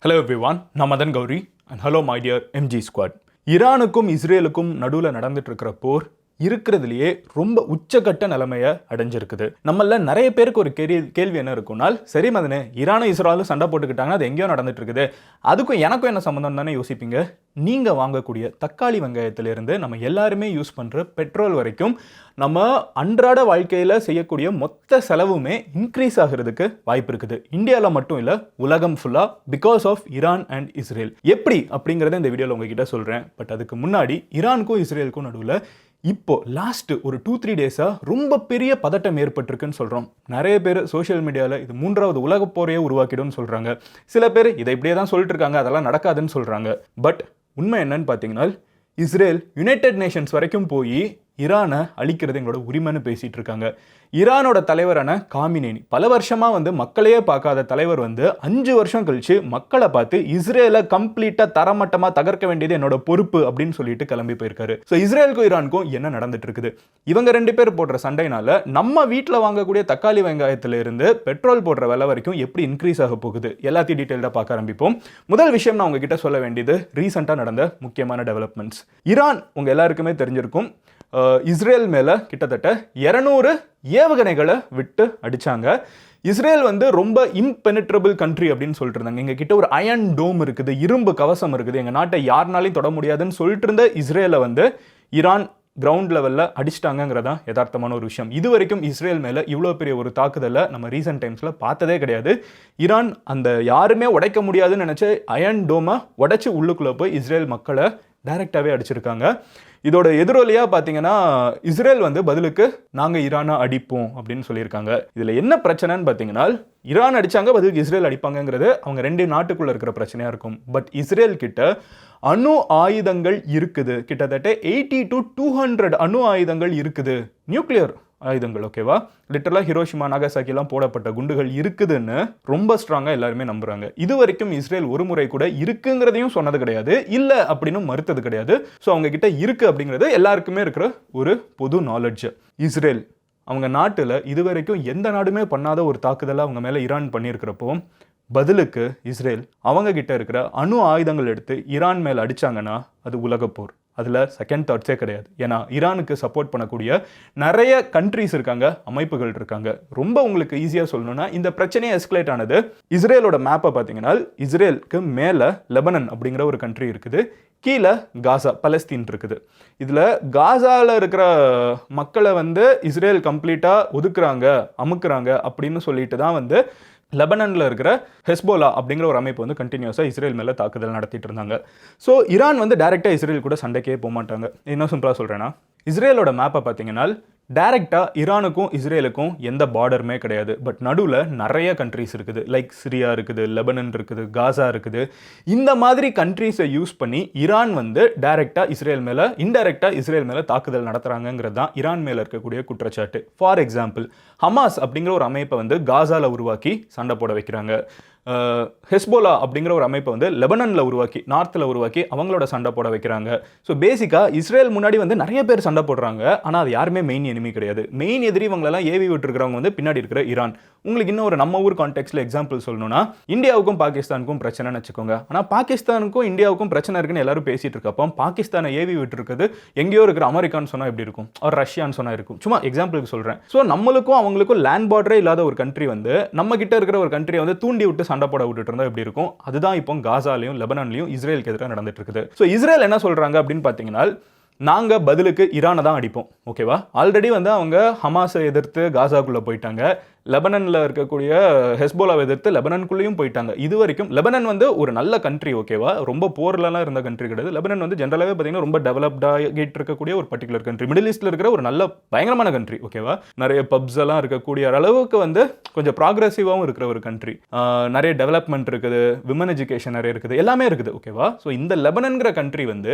Hello everyone, நான் Madan Gowri and hello my dear MG squad. ஈரானுக்கும் இஸ்ரேலுக்கும் நடுவில் நடந்துட்டு இருக்கிற போர் இருக்கிறதுலையே ரொம்ப உச்சக்கட்ட நிலைமையை அடைஞ்சிருக்குது. நம்மள நிறைய பேருக்கு ஒரு கேள்வி என்ன இருக்கும்னால், சரி மதனே, ஈரானும் இஸ்ரேலும் சண்டை போட்டுக்கிட்டாங்க, அது எங்கேயோ நடந்துட்டு இருக்குது, அதுக்கும் எனக்கும் என்ன சம்மந்தம் தானே யோசிப்பீங்க. நீங்க வாங்கக்கூடிய தக்காளி வெங்காயத்திலிருந்து நம்ம எல்லாருமே யூஸ் பண்ற பெட்ரோல் வரைக்கும் நம்ம அன்றாட வாழ்க்கையில் செய்யக்கூடிய மொத்த செலவுமே இன்க்ரீஸ் ஆகிறதுக்கு வாய்ப்பு இருக்குது. இந்தியாவில் மட்டும் இல்லை, உலகம் ஃபுல்லாக, because of Iran and Israel. எப்படி அப்படிங்கிறத இந்த வீடியோவில் உங்ககிட்ட சொல்கிறேன். பட் அதுக்கு முன்னாடி ஈரானுக்கும் இஸ்ரேலுக்கும் நடுவில் இப்போ லாஸ்ட் ஒரு 2-3 டேஸாக ரொம்ப பெரிய பதட்டம் ஏற்பட்டிருக்குன்னு சொல்கிறோம். நிறைய பேர் சோஷியல் மீடியாவில் இது 3வது உலகப் போரையே உருவாக்கிடும்னு சொல்கிறாங்க. சில பேர் இதை இப்படியே தான் சொல்லிட்டு இருக்காங்க, அதெல்லாம் நடக்காதுன்னு சொல்கிறாங்க. பட் உண்மை என்னன்னு பார்த்தீங்கன்னா, இஸ்ரேல் யுனைடெட் நேஷன்ஸ் வரைக்கும் போய் ஈரானை அழிக்கிறது எங்களோட உரிமைன்னு பேசிகிட்டு இருக்காங்க. ஈரானோட தலைவரான காமினேனி பல வருஷமாக மக்களையே பார்க்காத தலைவர் 5 வருஷம் கழிச்சு மக்களை பார்த்து இஸ்ரேலை கம்ப்ளீட்டாக தரமட்டமாக தகர்க்க வேண்டியது என்னோட பொறுப்பு அப்படின்னு சொல்லிட்டு கிளம்பி போயிருக்காரு. ஸோ இஸ்ரேலுக்கும் ஈரானுக்கும் என்ன நடந்துட்டு இருக்குது? இவங்க 2 பேர் போடுற சண்டைனால நம்ம வீட்டில் வாங்கக்கூடிய தக்காளி வெங்காயத்துல இருந்து பெட்ரோல் போடுற விலை வரைக்கும் எப்படி இன்க்ரீஸ் ஆக போகுது, எல்லாத்தையும் டீட்டெயிலாக பார்க்க ஆரம்பிப்போம். முதல் விஷயம் நான் உங்ககிட்ட சொல்ல வேண்டியது ரீசெண்டாக நடந்த முக்கியமான டெவலப்மெண்ட்ஸ். ஈரான் உங்க எல்லாருக்குமே தெரிஞ்சிருக்கும், இஸ்ரேல் மேலே கிட்டத்தட்ட 200 ஏவுகணைகளை விட்டு அடித்தாங்க. இஸ்ரேல் ரொம்ப இம்பெனிட்ரபிள் கண்ட்ரி அப்படின்னு சொல்லிட்டு இருந்தாங்க. எங்கள் கிட்ட ஒரு அயன் டோம் இருக்குது, இரும்பு கவசம் இருக்குது, எங்கள் நாட்டை யாருனாலையும் தொட முடியாதுன்னு சொல்லிட்டு இருந்த இஸ்ரேலை ஈரான் கிரவுண்ட் லெவலில் அடிச்சிட்டாங்கிறதான் யதார்த்தமான ஒரு விஷயம். இது வரைக்கும் இஸ்ரேல் மேலே இவ்வளோ பெரிய ஒரு தாக்குதலை நம்ம ரீசெண்ட் டைம்ஸில் பார்த்ததே கிடையாது. ஈரான் அந்த யாருமே உடைக்க முடியாதுன்னு நினச்ச அயன் டோமை உடைச்சி உள்ளுக்குள்ளே போய் இஸ்ரேல் மக்களை டைரெக்டாகவே அடிச்சிருக்காங்க. இதோட எதிரொலியாக பார்த்தீங்கன்னா, இஸ்ரேல் பதிலுக்கு நாங்கள் ஈரானை அடிப்போம் அப்படின்னு சொல்லியிருக்காங்க. இதில் என்ன பிரச்சனைன்னு பார்த்தீங்கன்னா, ஈரான் அடித்தாங்க, பதிலுக்கு இஸ்ரேல் அடிப்பாங்கிறது அவங்க 2 நாட்டுக்குள்ளே இருக்கிற பிரச்சனையாக இருக்கும். பட் இஸ்ரேல் கிட்ட அணு ஆயுதங்கள் இருக்குது. கிட்டத்தட்ட 80 to 200 அணு ஆயுதங்கள் இருக்குது, நியூக்ளியர் ஆயுதங்கள். ஓகேவா, லிட்டரலாக ஹிரோஷிமா நாகசாக்கிலாம் போடப்பட்ட குண்டுகள் இருக்குதுன்னு ரொம்ப ஸ்ட்ராங்காக எல்லாருமே நம்புறாங்க. இது வரைக்கும் இஸ்ரேல் ஒரு முறை கூட இருக்குங்கிறதையும் சொன்னது கிடையாது, இல்லை அப்படின்னு மறுத்தது கிடையாது. ஸோ அவங்க கிட்ட இருக்கு அப்படிங்கிறது எல்லாருக்குமே இருக்கிற ஒரு பொது நாலெட்ஜ். இஸ்ரேல் அவங்க நாட்டில் இதுவரைக்கும் எந்த நாடுமே பண்ணாத ஒரு தாக்குதலை அவங்க மேலே ஈரான் பண்ணியிருக்கிறப்போ, பதிலுக்கு இஸ்ரேல் அவங்க கிட்ட இருக்கிற அணு ஆயுதங்கள் எடுத்து ஈரான் மேலே அடிச்சாங்கன்னா அது உலகப்போர். அதில் செகண்ட் தாட்ஸே கிடையாது. ஏன்னா ஈரானுக்கு சப்போர்ட் பண்ணக்கூடிய நிறைய கண்ட்ரிஸ் இருக்காங்க, அமைப்புகள் இருக்காங்க. ரொம்ப உங்களுக்கு ஈஸியாக சொல்லணும்னா, இந்த பிரச்சனையை எஸ்கலேட் ஆனது இஸ்ரேலோட மேப்பை பார்த்தீங்கன்னா, இஸ்ரேலுக்கு மேலே லெபனன் அப்படிங்கிற ஒரு கண்ட்ரி இருக்குது, கீழே காசா பலஸ்தீன் இருக்குது. இதில் காசாவில் இருக்கிற மக்களை இஸ்ரேல் கம்ப்ளீட்டாக ஒதுக்குறாங்க, அமுக்குறாங்க அப்படின்னு சொல்லிட்டு தான் லெபனனில் இருக்கிற ஹெஸ்போலா அப்படிங்கிற ஒரு அமைப்பு கண்டினியூஸாக இஸ்ரேல் மேலே தாக்குதல் நடத்திட்டு இருந்தாங்க. ஸோ ஈரான் டைரெக்டாக இஸ்ரேல் கூட சண்டைக்கே போக மாட்டாங்க. என்ன சிம்பிளாக சொல்கிறேன்னா, இஸ்ரேலோட மேப்பை பார்த்தீங்கன்னா டைரெக்டாக ஈரானுக்கும் இஸ்ரேலுக்கும் எந்த பார்டருமே கிடையாது. பட் நடுவில் நிறைய கண்ட்ரிஸ் இருக்குது, லைக் சிரியா இருக்குது, லெபனன் இருக்குது, காசா இருக்குது. இந்த மாதிரி கண்ட்ரிஸை யூஸ் பண்ணி ஈரான் டைரெக்டாக இஸ்ரேல் மேலே, இன்டைரக்டாக இஸ்ரேல் மேலே தாக்குதல் நடத்துகிறாங்கிறது தான் ஈரான் மேலே இருக்கக்கூடிய குற்றச்சாட்டு. ஃபார் எக்ஸாம்பிள், ஹமாஸ் அப்படிங்கிற ஒரு அமைப்பை காசாவில் உருவாக்கி சண்டை போட வைக்கிறாங்க. ஹெஸ்போலா அப்படிங்கிற ஒரு அமைப்பை லெபனனில் உருவாக்கி, நார்த்தில் உருவாக்கி அவங்களோட சண்டை போட வைக்கிறாங்க. ஸோ பேசிக்காக இஸ்ரேல் முன்னாடி நிறைய பேர் சண்டை போடுறாங்க, ஆனால் அது யாருமே மெயின் எனிமி கிடையாது. மெயின் எதிரி இவங்களெல்லாம் ஏவி விட்டுருக்கிறவங்க பின்னாடி இருக்கிற ஈரான். உங்களுக்கு இன்னும் ஒரு நம்ம ஊர் கான்டெக்ட்ல எக்ஸாம்பிள் சொல்லணும்னா, இந்தியாவுக்கும் பாகிஸ்தானுக்கும் பிரச்சனைன்னு வச்சுக்கோங்க. ஆனால் பாகிஸ்தானுக்கும் இந்தியாவுக்கும் பிரச்சனை இருக்குன்னு எல்லாரும் பேசிட்டு இருக்கப்போ, பாகிஸ்தானை ஏவி விட்டுருக்குது எங்கேயோ இருக்கிற அமெரிக்கான்னு சொன்னால் எப்படி இருக்கும், ஒரு ரஷ்யான்னு சொன்னால் இருக்கும். சும்மா எக்ஸாம்பிளுக்கு சொல்கிறேன். ஸோ நம்மளுக்கும் அவங்களுக்கும் லேண்ட் பார்டரே இல்லாத ஒரு கண்ட்ரி நம்ம கிட்ட இருக்கிற ஒரு கண்ட்ரியை தூண்டி விட்டு சண்டை போட விட்டுட்டு இருந்தா எப்படி இருக்கும்? அதுதான் இப்போ காசாலையும் லெபனான்லையும் இஸ்ரேலுக்கு எதிராக நடந்துட்டு இருக்குது. ஸோ இஸ்ரேல் என்ன சொல்றாங்க அப்படின்னு பார்த்தீங்கன்னா, நாங்கள் பதிலுக்கு ஈரானை தான் அடிப்போம். ஓகேவா, ஆல்ரெடி அவங்க ஹமாஸை எதிர்த்து காசாக்குள்ளே போயிட்டாங்க, லெபனனில் இருக்கக்கூடிய ஹெஸ்போலாவை எதிர்த்து லெபனனுக்குள்ளேயும் போயிட்டாங்க. இது வரைக்கும் லெபனன் ஒரு நல்ல கண்ட்ரி. ஓகேவா, ரொம்ப போர்லலாம் இருந்த கண்ட்ரி கிடையாது. லெபனன் ஜென்ரலாகவே பார்த்தீங்கன்னா ரொம்ப டெவலப்டாகிட்டு இருக்கக்கூடிய ஒரு பர்டிகுலர் கண்ட்ரி, மிடில் ஈஸ்டில் இருக்கிற ஒரு நல்ல பயங்கரமான கண்ட்ரி. ஓகேவா, நிறைய பப்ஸ் எல்லாம் இருக்கக்கூடிய அளவுக்கு கொஞ்சம் ப்ராக்ரெசிவாகவும் இருக்கிற ஒரு கண்ட்ரி, நிறைய டெவலப்மெண்ட் இருக்குது, விமன் எஜுகேஷன் நிறைய இருக்குது, எல்லாமே இருக்குது. ஓகேவா, ஸோ இந்த லெபனன்கிற கண்ட்ரி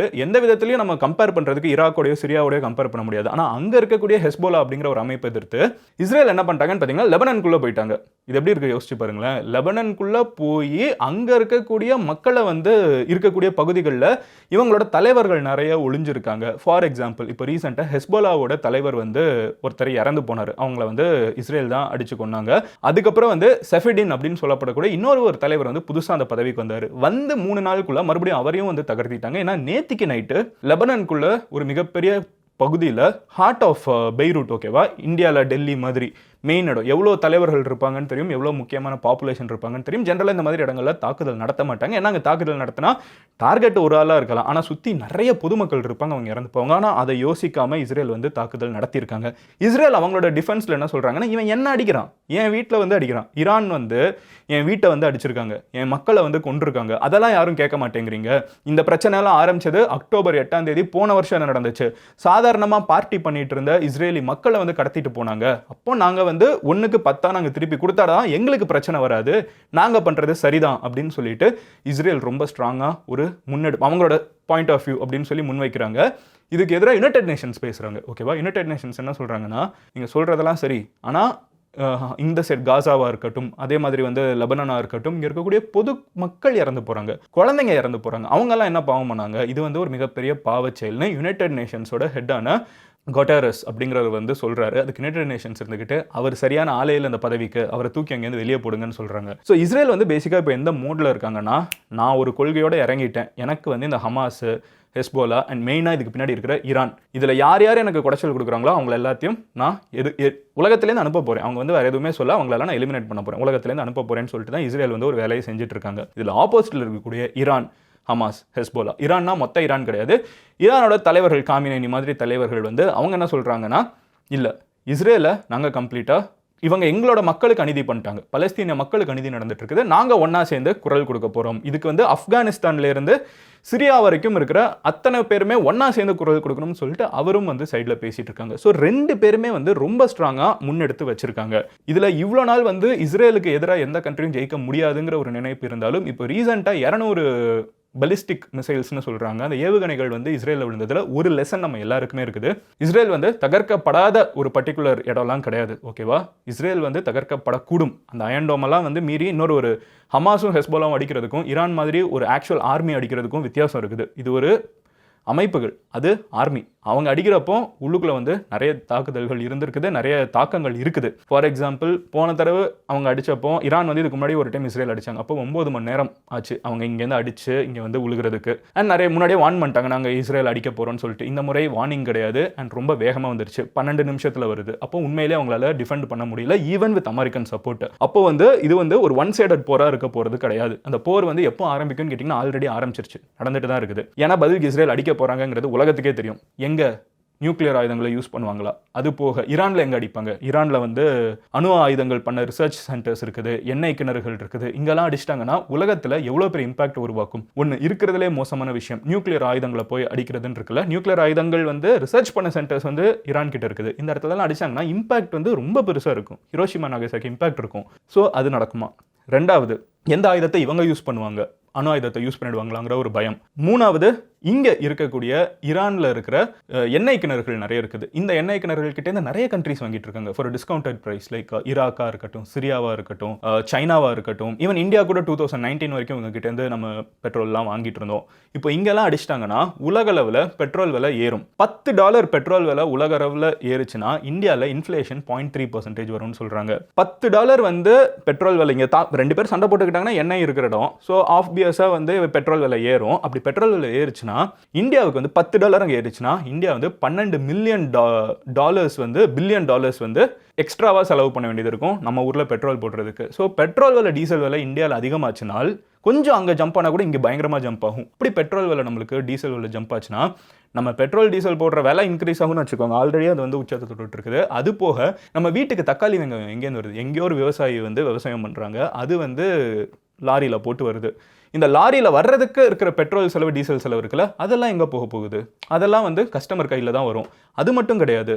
எந்த விதத்துலையும் நம்ம கம்பேர் பண்ணுறதுக்கு ஈராக்கோடையோ சிரியாவோடையோ கம்பேர் பண்ண முடியாது. ஆனால் அங்கே இருக்கக்கூடிய ஹெஸ்போலா அப்படிங்கிற ஒரு அமைப்பை எதிர்த்து இஸ்ரேல் என்ன பண்ணிட்டாங்கன்னு பார்த்தீங்கன்னா, லெபனானுக்குள்ளே போயிட்டாங்க. இது எப்படி இருக்கு யோசிச்சு பாருங்களேன். லெபனானுக்குள்ளே போய் அங்கே இருக்கக்கூடிய மக்களை வந்து இருக்கக்கூடிய பகுதிகளில் இவங்களோட தலைவர்கள் நிறைய ஒளிஞ்சிருக்காங்க. ஃபார் எக்ஸாம்பிள் இப்போ ரீசெண்டாக ஹெஸ்போலாவோட தலைவர் வந்து ஒருத்தர் இறந்து போனார். அவங்கள வந்து இஸ்ரேல் தான் அடிச்சு கொண்டாங்க. அதுக்கப்புறம் வந்து செஃபிடின் அப்படின்னு சொல்லப்படக்கூடிய ஒரு தலைவர் வந்து புதுசாக அந்த பதவிக்கு வந்தார். வந்து 3 நாளுக்குள்ள மறுபடியும் அவரையும் வந்து தகர்த்திட்டாங்க. ஏன்னா நேத்திக்கு நைட்டு லெபனானுக்குள்ள ஒரு மிகப்பெரிய பகுதியில் ஹார்ட் ஆஃப் பெய்ரூட், ஓகேவா, இந்தியாவில் டெல்லி மாதிரி மெயின் இடம், எவ்வளோ தலைவர்கள் இருப்பாங்கன்னு தெரியும், எவ்வளோ முக்கியமான பாப்புலேஷன் இருப்பாங்கன்னு தெரியும். ஜென்ரலாக இந்த மாதிரி இடங்களில் தாக்குதல் நடத்த மாட்டாங்க. ஏன்னா அங்கே தாக்குதல் நடத்தினா டார்கெட் ஒரு ஆளாக இருக்கலாம், ஆனால் சுற்றி நிறைய பொதுமக்கள் இருப்பாங்க, அவங்க இறந்து போவாங்க. ஆனால் அதை யோசிக்காமல் இஸ்ரேல் வந்து தாக்குதல் நடத்தியிருக்காங்க. இஸ்ரேல் அவங்களோட டிஃபென்ஸில் என்ன சொல்கிறாங்கன்னா, இவன் என்ன அடிக்கிறான், என் வீட்டில் வந்து அடிக்கிறான், ஈரான் வந்து என் வீட்டை வந்து அடிச்சிருக்காங்க, என் மக்களை வந்து கொண்டிருக்காங்க, அதெல்லாம் யாரும் கேட்க மாட்டேங்கிறீங்க. இந்த பிரச்சனைலாம் ஆரம்பிச்சது அக்டோபர் 8ஆம் தேதி போன வருஷம் என்ன நடந்துச்சு, சாதாரணமாக பார்ட்டி பண்ணிட்டு இருந்த இஸ்ரேலி மக்களை வந்து கடத்திட்டு போனாங்க. அப்போ நாங்கள் வந்து 1க்கு 10 நாங்கள் திருப்பி கொடுத்தாதான் எங்களுக்கு பிரச்சனை வராது, நாங்கள் பண்ணுறது சரிதான் அப்படின்னு சொல்லிட்டு இஸ்ரேல் ரொம்ப ஸ்ட்ராங்காக ஒரு முன்னெடுப்பு அவங்களோட பாயிண்ட் ஆஃப் வியூ அப்படின்னு சொல்லி முன்வைக்கிறாங்க. இதுக்கு எதிராக யுனைடெட் நேஷன்ஸ் பேசுகிறாங்க. ஓகேவா, யுனைடெட் நேஷன்ஸ் என்ன சொல்கிறாங்கன்னா, நீங்கள் சொல்கிறதெல்லாம் சரி, ஆனால் இந்த சைட் காசாவாக இருக்கட்டும், அதே மாதிரி வந்து லெபனானாக இருக்கட்டும், இங்கே இருக்கக்கூடிய பொது மக்கள் இறந்து போகிறாங்க, குழந்தைங்க இறந்து போகிறாங்க, அவங்கெல்லாம் என்ன பாவம் பண்ணாங்க, இது வந்து ஒரு மிகப்பெரிய பாவச் செயல்னு யுனைடெட் நேஷன்ஸோட ஹெட்டான கொட்டரஸ் அப்படிங்கிறவர் வந்து சொல்கிறாரு. அதுக்கு யுனைடெட் நேஷன்ஸ் இருந்துக்கிட்டு அவர் சரியான ஆலையில் அந்த பதவிக்கு அவரை தூக்கி அங்கேருந்து வெளியே போடுங்கன்னு சொல்கிறாங்க. ஸோ இஸ்ரேல் வந்து பேசிக்காக இப்போ எந்த மோடில் இருக்காங்கன்னா, நான் ஒரு கொள்கையோடு இறங்கிட்டேன், எனக்கு வந்து இந்த ஹமாஸ், ஹெஸ்போலா அண்ட் மெயினாக இதுக்கு பின்னாடி இருக்கிற ஈரான், இதில் யார் யார் எனக்கு குடைச்சல் கொடுக்குறாங்களோ அவங்க எல்லாத்தையும் நான் உலகத்துலேருந்து அனுப்ப போகிறேன். அவங்க வந்து வேறு எதுவுமே சொல்ல, அவங்களெல்லாம் நான் எலிமினேட் பண்ண போகிறேன், உலகத்துலேருந்து அனுப்ப போகிறேன்னு சொல்லிட்டு தான் இஸ்ரேல் வந்து ஒரு வேலையை செஞ்சுட்டு இருக்காங்க. இதில் ஆப்போசிட்டில் இருக்கக்கூடிய ஈரான், ஹமாஸ், ஹெஸ்போலா, ஈரான்னா மொத்த ஈரான் கிடையாது, ஈரானோட தலைவர்கள் காமினி மாதிரி தலைவர்கள் வந்து அவங்க என்ன சொல்கிறாங்கன்னா, இல்லை இஸ்ரேலை நாங்கள் கம்ப்ளீட்டாக இவங்க எங்களோட மக்களுக்கு அநீதி பண்ணிட்டாங்க, பலஸ்தீனிய மக்களுக்கு அநீதி நடந்துட்டு இருக்குது, நாங்கள் ஒன்றா சேர்ந்து குரல் கொடுக்க போகிறோம். இதுக்கு வந்து ஆப்கானிஸ்தான்லேருந்து சிரியா வரைக்கும் இருக்கிற அத்தனை பேருமே ஒன்றா சேர்ந்து குரல் கொடுக்கணும்னு சொல்லிட்டு அவரும் வந்து சைடில் பேசிகிட்டு இருக்காங்க. ஸோ 2 பேருமே வந்து ரொம்ப ஸ்ட்ராங்காக முன்னெடுத்து வச்சுருக்காங்க. இதில் இவ்வளோ நாள் வந்து இஸ்ரேலுக்கு எதிராக எந்த கண்ட்ரியும் ஜெயிக்க முடியாதுங்கிற ஒரு நினைப்பு இருந்தாலும் இப்போ ரீசெண்டாக 200 பலிஸ்டிக் மிசைல்ஸ்னு சொல்கிறாங்க, அந்த ஏவுகணைகள் வந்து இஸ்ரேலில் விழுந்ததில் ஒரு லெசன் நம்ம எல்லாருக்குமே இருக்குது. இஸ்ரேல் வந்து தகர்க்கப்படாத ஒரு பர்டிகுலர் இடம்லாம் கிடையாது, ஓகேவா, இஸ்ரேல் வந்து தகர்க்கப்படக்கூடும். அந்த அயன்டோமெல்லாம் வந்து மீறி இன்னொரு ஹமாஸும் ஹெஸ்போலாவும் அடிக்கிறதுக்கும் ஈரான் மாதிரி ஒரு ஆக்சுவல் ஆர்மி அடிக்கிறதுக்கும் வித்தியாசம் இருக்குது. இது ஒரு அமைப்புகள், அது ஆர்மி, அவங்க அடிக்கிறப்போ உள்ளுக்குள்ளே வந்து நிறைய தாக்குதல்கள் இருந்திருக்குது, நிறைய தாக்கங்கள் இருக்குது. ஃபார் எக்ஸாம்பிள் போன தடவை அவங்க அடித்தப்போ ஈரான் வந்து இதுக்கு முன்னாடி ஒரு டைம் இஸ்ரேல் அடித்தாங்க, அப்போ 9 மணி நேரம் ஆச்சு அவங்க இங்கேருந்து அடித்து இங்கே வந்து உழுகிறதுக்கு. அண்ட் நிறைய முன்னாடியே வார்ன் பண்ணிட்டாங்க, நாங்கள் இஸ்ரேல் அடிக்க போகிறோம்னு சொல்லிட்டு. இந்த முறை வார்னிங் கிடையாது அண்ட் ரொம்ப வேகமாக வந்துருச்சு, 12 நிமிஷத்தில் வருது. அப்போ உண்மையிலே அவங்களால டிஃபெண்ட் பண்ண முடியல, ஈவன் வித் அமெரிக்கன் சப்போர்ட். அப்போ வந்து இது வந்து ஒரு ஒன் சைடட் போராக இருக்க போகிறது கிடையாது. அந்த போர் வந்து எப்போ ஆரம்பிக்கும்னு கேட்டிங்கன்னா ஆல்ரெடி ஆரம்பிச்சிருச்சு, நடந்துட்டு தான் இருக்குது. ஏன்னா பதிலுக்கு இஸ்ரேல் அடிக்க போகிறாங்கிறது உலகத்துக்கே தெரியும். எங்கே நியூக்ளியர் ஆயுதங்களை யூஸ் பண்ணுவாங்களா, அது போக ஈரானில் எங்கே அடிப்பாங்க, ஈரானில் வந்து அணு ஆயுதங்கள் பண்ண ரிசர்ச் சென்டர்ஸ் இருக்குது, எண்ணெய் கிணறுகள் இருக்குது, இங்கெல்லாம் அடிச்சிட்டாங்கன்னா உலகத்தில் எவ்வளோ பெரிய இம்பாக்ட் உருவாக்கும். ஒன்று இருக்கிறதுலே மோசமான விஷயம் நியூக்ளியர் ஆயுதங்களை போய் அடிக்கிறதுன்னு இருக்குல்ல, நியூக்ளியர் ஆயுதங்கள் வந்து ரிசர்ச் பண்ண சென்டர்ஸ் வந்து ஈரான் கிட்ட இருக்குது. இந்த இடத்துலலாம் அடிச்சாங்கன்னா இம்பாக்ட் வந்து ரொம்ப பெருசாக இருக்கும், ஹிரோஷிமா நாகசாக்கி இம்பாக்ட் இருக்கும். ஸோ அது நடக்குமா? 2வது, எந்த ஆயுதத்தை இவங்க யூஸ் பண்ணுவாங்க, அணு ஆயுதத்தை யூஸ் பண்ணிடுவாங்களாங்கிற ஒரு பயம். 3வது, இங்கே இருக்கக்கூடிய ஈரானில் இருக்கிற எண்ணெய் கிணறுகள் நிறைய இருக்குது. இந்த எண்ணெய் கிணறுகள் கிட்டே நிறைய கண்ட்ரிஸ் வாங்கிட்டு இருக்காங்க ஃபார் டிஸ்கவுண்டட் ப்ரைஸ், லைக் ஈராக்காக இருக்கட்டும், சிரியாவாக இருக்கட்டும், சைனாவாக இருக்கட்டும், ஈவன் இந்தியா கூட 2019 வரைக்கும் இவங்க கிட்டேருந்து நம்ம பெட்ரோல்லாம் வாங்கிட்டு இருந்தோம். இப்போ இங்கெல்லாம் அடிச்சிட்டாங்கன்னா உலக அளவில் பெட்ரோல் விலை ஏறும். $10 பெட்ரோல் விலை உலக அளவில் ஏறுச்சுன்னா இந்தியாவில் இன்ஃப்ளேஷன் 0.3% வரும்னு சொல்கிறாங்க. $10 வந்து பெட்ரோல் விலை, இங்கே 2 பேர் சண்டை போட்டுக்கிட்டாங்கன்னா எண்ணெய் இருக்கிற இடம், ஸோ ஆஃபியஸாக வந்து பெட்ரோல் விலை ஏறும். அப்படி பெட்ரோல் விலை ஏறுச்சுன்னா இந்தியாவுக்கு வந்து $10 அங்கே ஏறிச்சுன்னா இந்தியா வந்து $12 மில்லியன் வந்து பில்லியன் டாலர்ஸ் வந்து எக்ஸ்ட்ராவாக செலவு பண்ண வேண்டியது இருக்கும் நம்ம ஊரில் பெட்ரோல் போடுறதுக்கு. ஸோ பெட்ரோல் விலை, டீசல் விலை இந்தியாவில் அதிகமாச்சுனால் கொஞ்சம் அங்கே ஜம்ப் ஆனால் கூட இங்கே பயங்கரமாக ஜம்ப் ஆகும். இப்படி பெட்ரோல் விலை நம்மளுக்கு டீசல் விலை ஜம்ப் ஆச்சுன்னா நம்ம பெட்ரோல் டீசல் போடுற விலை இன்க்ரீஸ் ஆகும்னு வச்சுக்கோங்க. ஆல்ரெடி அது வந்து உச்சத்தை தொட்டு இருக்குது. அது போக நம்ம வீட்டுக்கு தக்காளி வெங்காயம் எங்கேருந்து வருது, எங்கேயோ ஒரு விவசாயி வந்து விவசாயம் பண்ணுறாங்க, அது வந்து லாரியில் போட்டு வருது. இந்த லாரியில் வர்றதுக்கு இருக்கிற பெட்ரோல் செலவு, டீசல் செலவு இருக்குல்ல, அதெல்லாம் எங்கே போக போகுது, அதெல்லாம் வந்து கஸ்டமர் கையில் தான் வரும். அது மட்டும் கிடையாது,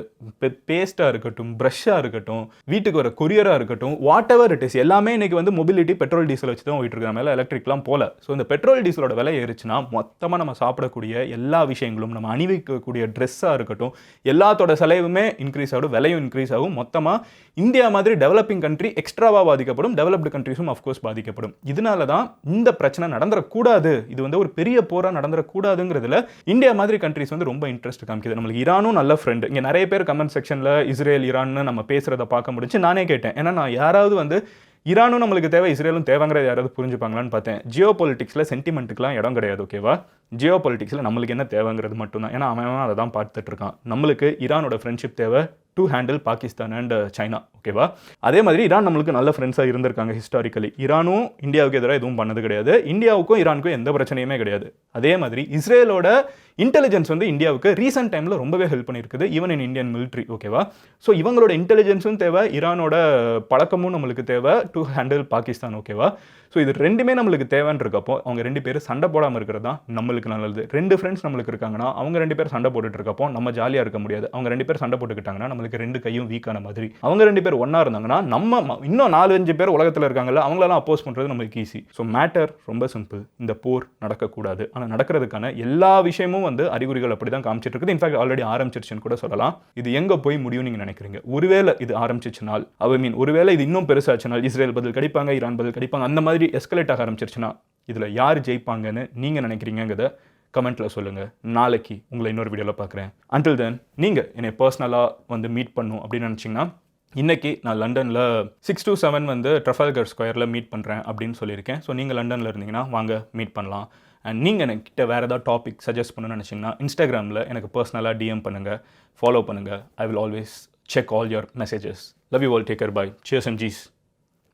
பேஸ்ட்டாக இருக்கட்டும், ப்ரஷ்ஷாக இருக்கட்டும், வீட்டுக்கு வர கொரியராக இருக்கட்டும், வாட் எவர் இட் இஸ், எல்லாமே இன்னைக்கு வந்து மொபிலிட்டி பெட்ரோல் டீசல் வச்சு தான் போயிட்டு இருக்கிற மேலே எலக்ட்ரிக்லாம் போல. ஸோ இந்த பெட்ரோல் டீசலோட விலை ஏறிச்சுன்னா மொத்தமாக நம்ம சாப்பிடக்கூடிய எல்லா விஷயங்களும், நம்ம அணிவிக்கக்கூடிய ட்ரெஸ்ஸாக இருக்கட்டும், எல்லாத்தோட செலவுமே இன்க்ரீஸ் ஆகும், விலையும் இன்க்ரீஸ் ஆகும். மொத்தமாக இந்தியா மாதிரி டெவலப்பிங் கண்ட்ரி எக்ஸ்ட்ராவாக பாதிக்கப்படும், டெவலப்டு கண்ட்ரிஸும் அஃப்கோர்ஸ் பாதிக்கப்படும். இதனால தான் இந்த பிரச்சனை நடந்துடக்கூடாது, இது வந்து ஒரு பெரிய போராக நடந்துடக்கூடாதுங்கிறதுல இந்தியா மாதிரி கண்ட்ரிஸ் வந்து ரொம்ப இன்ட்ரெஸ்ட் காமிக்குது. நம்மளுக்கு ஈரானும் நல்ல ஃப்ரெண்டு. இங்கே நிறைய பேர் கமெண்ட் செக்ஷனில் இஸ்ரேல் ஈரான்னு நம்ம பேசுகிறத பார்க்க முடிச்சு. நானே கேட்டேன், ஏன்னா நான் யாராவது வந்து ஈரானும் நம்மளுக்கு தேவை, இஸ்ரேலும் தேவைங்கிறத யாராவது புரிஞ்சுப்பாங்களான்னு பார்த்தேன். ஜியோ பொலிட்டிக்ஸில் சென்டிமெண்ட்டுக்குலாம் இடம் கிடையாது, ஓகேவா? ஜியோ பொலிட்டிக்ஸில் நம்மளுக்கு என்ன தேவைங்கிறது மட்டும்தான். ஏன்னா அவன் அதை தான் பார்த்துட்டு இருக்கான். நம்மளுக்கு ஈரானோட ஃப்ரெண்ட்ஷிப் தேவை to handle Pakistan and China, ஓகேவா? அதே மாதிரி ஈரான் நம்மளுக்கு நல்ல ஃப்ரெண்ட்ஸாக இருந்திருக்காங்க ஹிஸ்டாரிக்கலி. ஈரானும் இந்தியாவுக்கு எதிராக எதுவும் பண்ணது கிடையாது, இந்தியாவுக்கும் ஈரானுக்கும் எந்த பிரச்சனையுமே கிடையாது. அதே மாதிரி இஸ்ரேலோட இன்டெலிஜென்ஸ் வந்து இந்தியாவுக்கு ரீசெண்ட் டைமில் ரொம்பவே ஹெல்ப் பண்ணியிருக்குது, ஈவன் இன் இந்தியன் மிலிட்ரி, ஓகேவா? ஸோ இவங்களோட இன்டெலிஜென்ஸும் தேவை, ஈரானோட பழக்கமும் நம்மளுக்கு தேவை டு ஹேண்டில் பாகிஸ்தான், ஓகேவா? ஸோ இது ரெண்டுமே நம்மளுக்கு தேவைன்னு இருக்கப்போ அவங்க ரெண்டு பேரும் சண்டை போடாமல் இருக்கிறது தான் நம்மளுக்கு நல்லது. ரெண்டு ஃப்ரெண்ட்ஸ் நம்மளுக்கு இருக்காங்கன்னா அவங்க ரெண்டு பேர் சண்டை போட்டுட்டு இருக்கப்போ நம்ம ஜாலியாக இருக்க முடியாது. அவங்க ரெண்டு பேர் சண்டை போட்டுக்கிட்டாங்கன்னா நம்மளுக்கு ரெண்டு கையும் வீக்கான மாதிரி. அவங்க ரெண்டு பேர் ஒன்றா இருந்தாங்கன்னா நம்ம இன்னும் 4-5 பேர் உலகத்தில் இருக்காங்கல்ல, அவங்களெல்லாம் அப்போஸ் பண்ணுறது நம்மளுக்கு ஈஸி. ஸோ மேட்டர் ரொம்ப சிம்பிள், இந்த போர் நடக்கக்கூடாது. ஆனால் நடக்கிறதுக்கான எல்லா விஷயமும் வந்து அறிகுறிகள் அப்படி தான் காமிச்சிட்டு இருக்குது. இன்ஃபேக்ட் ஆல்ரெடி ஆரம்பிச்சிருச்சுன்னு கூட சொல்லலாம். இது எங்கே போய் முடியும் நீங்கள் நினைக்கிறீங்க? ஒருவேளை இது ஆரம்பிச்சிச்சுனால், ஒருவேளை இது இன்னும் பெருசாச்சுனால், இஸ்ரேல் பதில் கடிப்பாங்க, ஈரான் பதில் கடிப்பாங்க, அந்த மாதிரி எஸ்கலேட் ஆக ஆரம்பிச்சிருச்சுன்னா இதில் யார் ஜெயிப்பாங்கன்னு நீங்கள் நினைக்கிறீங்கிறத கமெண்ட்டில் சொல்லுங்கள். நாளைக்கு உங்களை இன்னொரு வீடியோவில் பார்க்குறேன். அன்டில் தென் நீங்கள் என்னை பர்சனலாக வந்து மீட் பண்ணும் அப்படின்னு நினச்சிங்கன்னா, இன்றைக்கி நான் லண்டனில் 6 to 7 வந்து ட்ரஃபால்கர் ஸ்கொயரில் மீட் பண்ணுறேன் அப்படின்னு சொல்லியிருக்கேன். ஸோ நீங்கள் லண்டனில் இருந்தீங்கன்னா வாங்க மீட் பண்ணலாம். அண்ட் நீங்கள் எனக்கிட்ட வேறு ஏதாவது டாபிக் சஜஸ்ட் பண்ணணும்னு நினச்சிங்கன்னா இன்ஸ்டாகிராமில் எனக்கு பர்சனலாக டிஎம் பண்ணுங்கள், ஃபாலோ பண்ணுங்கள். I will always check all your messages. Love you all. Take care. Bye. Cheers and G's.